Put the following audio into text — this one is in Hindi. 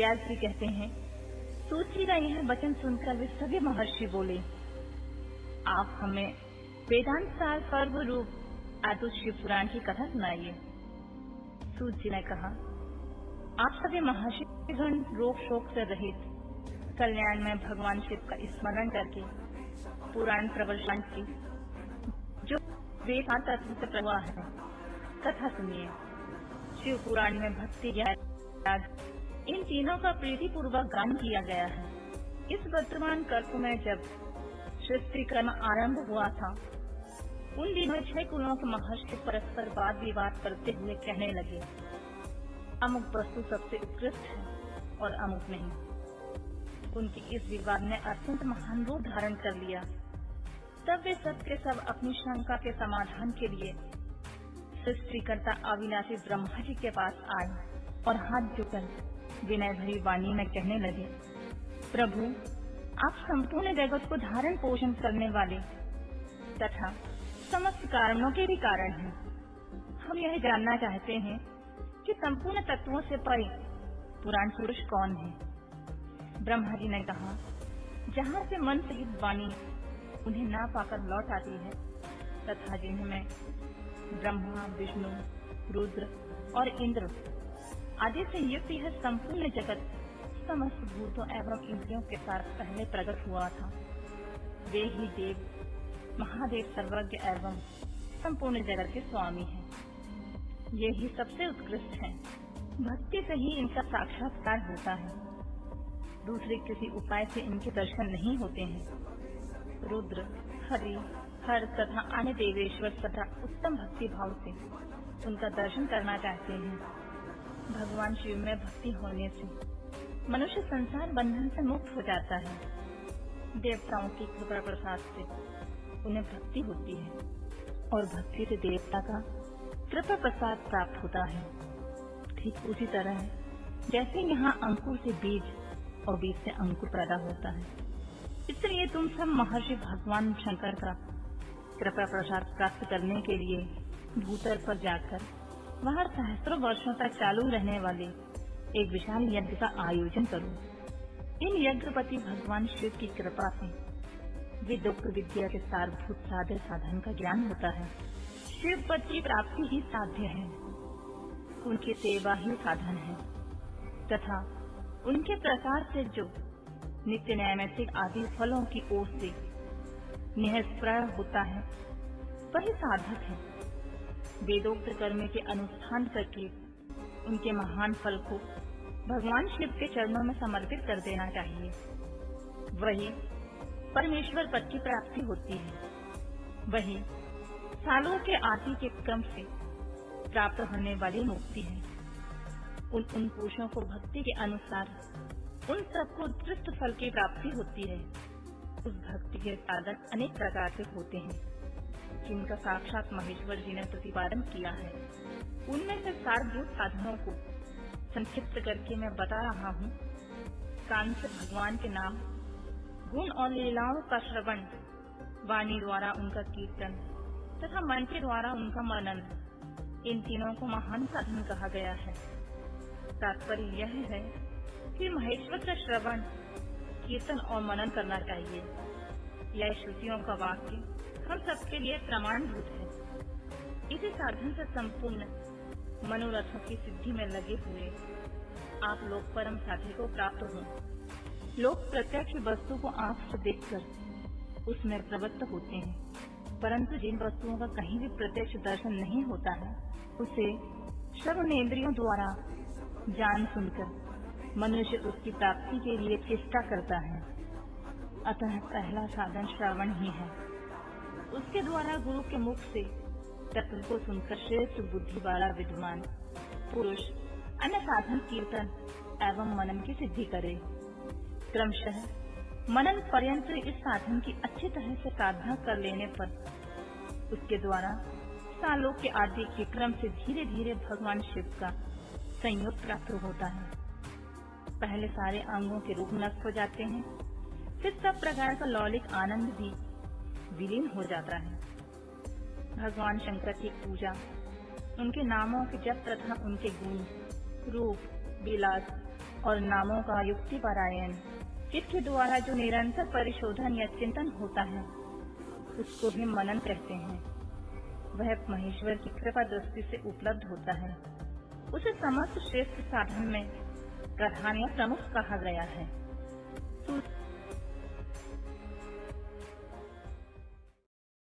व्यास जी कहते हैं, सूची का यह वचन सुनकर वे सभी महर्षि बोले, आप हमें वेदांत सार पर्व रूप अद्भुत शिव पुराण की कथा सुनाइए। सूत जी ने कहा, आप सभी महर्षिगण रोग शोक से रहित कल्याण में भगवान शिव का स्मरण करके पुराण प्रवचन की जो वेदांत तत्व से प्रवाह है कथा सुनिए। शिव पुराण में भक्ति ज्ञान इन तीनों का प्रीति पूर्वक गान किया गया है। इस वर्तमान कल्प में जब सृष्टि कर्म आरंभ हुआ था, उन दिनों 6 कुलों के महर्षि परस्पर वाद विवाद करते हुए कहने लगे, अमुक वस्तु सबसे उत्कृष्ट है और अमुक नहीं। उनके इस विवाद ने अत्यंत महान रूप धारण कर लिया। तब वे सब के सब अपनी शंका के समाधान के लिए सृष्टिकर्ता अविनाशी ब्रह्मा जी के पास आए और हाथ जोड़कर विनय भरी वाणी में कहने लगे, प्रभु, आप संपूर्ण जगत को धारण पोषण करने वाले तथा समस्त कारणों के भी कारण हैं। हम यह जानना चाहते हैं कि संपूर्ण तत्वों से परे पुराण पुरुष कौन है। ब्रह्मा जी ने कहा, जहाँ से मन सहित वाणी उन्हें ना पाकर लौट आती है तथा जिनमें ब्रह्मा, विष्णु, रुद्र और इंद्र आदि से युक्त यह संपूर्ण जगत समस्त भूतों एवं इंद्रियों के साथ पहले प्रकट हुआ था, वे ही देव महादेव सर्वज्ञ एवं संपूर्ण जगत के स्वामी हैं। ये ही सबसे उत्कृष्ट हैं। भक्ति से ही इनका साक्षात्कार होता है, दूसरे किसी उपाय से इनके दर्शन नहीं होते हैं। रुद्र, हरि, हर तथा अन्य देवेश्वर तथा उत्तम भक्ति भाव से उनका दर्शन करना चाहते हैं। भगवान शिव में भक्ति होने से मनुष्य संसार बंधन से मुक्त हो जाता है। देवताओं की कृपा प्रसाद से उन्हें भक्ति होती है और भक्ति से देवता का कृपा प्रसाद प्राप्त होता है। ठीक उसी तरह जैसे यहाँ अंकुर से बीज और बीज से अंकुर पैदा होता है, इसलिए तुम सब महर्षि भगवान शंकर का कृपा प्रसाद प्राप्त करने के लिए भूतल पर जाकर वहाँ सहस्त्रों वर्षों तक चालू रहने वाले एक विशाल यज्ञ का आयोजन करो। इन यज्ञपति भगवान शिव की कृपा से विद्युक्त विद्या के सारभूत साधे साधन का ज्ञान होता है। शिव पद की प्राप्ति ही साध्य है, उनकी सेवा ही साधन है तथा उनके प्रसार से जो नित्य नैमित्तिक आदि फलों की ओर से निष्प्रय होता है वही साधक है। वेदोक्त कर्म के अनुष्ठान करके उनके महान फल को भगवान शिव के चरणों में समर्पित कर देना चाहिए, वही परमेश्वर पद की प्राप्ति होती है। वही सालों के आदि के क्रम से प्राप्त होने वाली मुक्ति है। उन पुरुषों को भक्ति के अनुसार उन सबको उत्कृष्ट फल की प्राप्ति होती है। उस भक्ति के साधन अनेक प्रकार के होते हैं, जिनका साक्षात महेश्वर जी ने प्रतिपादन किया है। उनमें से सारभूत साधनों को संक्षिप्त करके मैं बता रहा हूँ। कान से भगवान के नाम, गुण और लीलाओं का श्रवण, वाणी द्वारा उनका कीर्तन तथा मन के द्वारा उनका मनन, इन तीनों को महान साधन कहा गया है। तात्पर्य यह है कि महेश्वर का श्रवण, कीर्तन और मनन करना चाहिए। यह श्रुतियों का वाक्य हम सबके लिए प्रमाणभूत है। इसी साधन से संपूर्ण मनोरथों की सिद्धि में लगे हुए आप लोग परम साधि को प्राप्त हों। लोग प्रत्यक्ष वस्तु को आंख से देखकर उसमें प्रवृत्त होते हैं, परंतु जिन वस्तुओं का कहीं भी प्रत्यक्ष दर्शन नहीं होता है, उसे श्रवणेन्द्रियों द्वारा जान सुनकर मनुष्य उसकी प्राप्ति के लिए चेष्टा करता है। अतः पहला साधन श्रवण ही है। उसके द्वारा गुरु के मुख से तत्व को सुनकर श्रेष्ठ बुद्धि वाला विद्वान पुरुष अन्य साधन कीर्तन एवं मनन की सिद्धि करे। क्रमशः मनन पर्यंत इस साधन की अच्छी तरह से साधना कर लेने पर उसके द्वारा सालों के आदि के क्रम से धीरे धीरे भगवान शिव का संयोग प्राप्त होता है। पहले सारे अंगों के रूप नष्ट हो जाते हैं, फिर सब प्रकार का लौकिक आनंद भी विलीन हो जाता है। भगवान शंकर की पूजा, उनके नामों के जप तथा उनके गुण, रूप, विलास और नामों का युक्ति पारायण, जिसके द्वारा जो निरंतर परिशोधन या चिंतन होता है, उसको ही मनन कहते हैं। वह महेश्वर की कृपा दृष्टि से उपलब्ध होता है। उसे समस्त श्रेष्ठ साधन में प्रधान या प्रमुख कहा गया है।